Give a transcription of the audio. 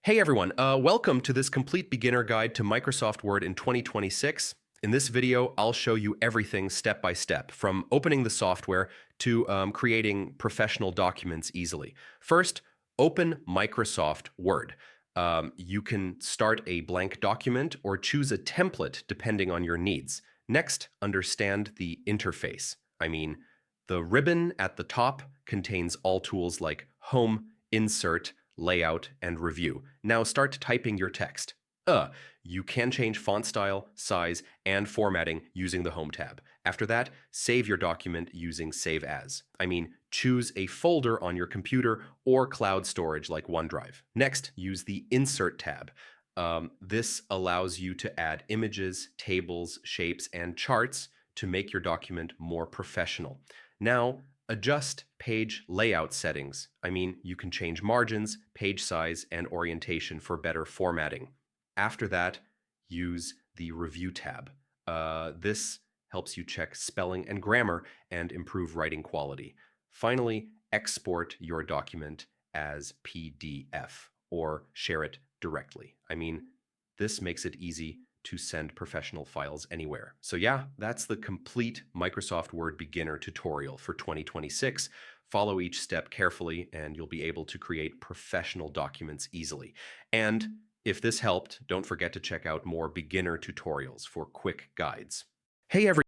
Hey everyone, welcome to this complete beginner guide to Microsoft Word in 2026. In this video, I'll show you everything step by step, from opening the software to creating professional documents easily. First, open Microsoft Word. You can start a blank document or choose a template depending on your needs. Next, understand the interface. The ribbon at the top contains all tools like Home, Insert, Layout, and Review. Now start typing your text. You can change font style, size, and formatting using the Home tab. After that, save your document using Save As. Choose a folder on your computer or cloud storage like OneDrive. Next, use the Insert tab. This allows you to add images, tables, shapes, and charts to make your document more professional. Now, adjust page layout settings. You can change margins, page size, and orientation for better formatting. After that, use the Review tab. This helps you check spelling and grammar and improve writing quality. Finally, export your document as PDF or share it directly. This makes it easy to send professional files anywhere. So yeah, that's the complete Microsoft Word beginner tutorial for 2026. Follow each step carefully and you'll be able to create professional documents easily. And if this helped, don't forget to check out more beginner tutorials for quick guides. Hey everyone.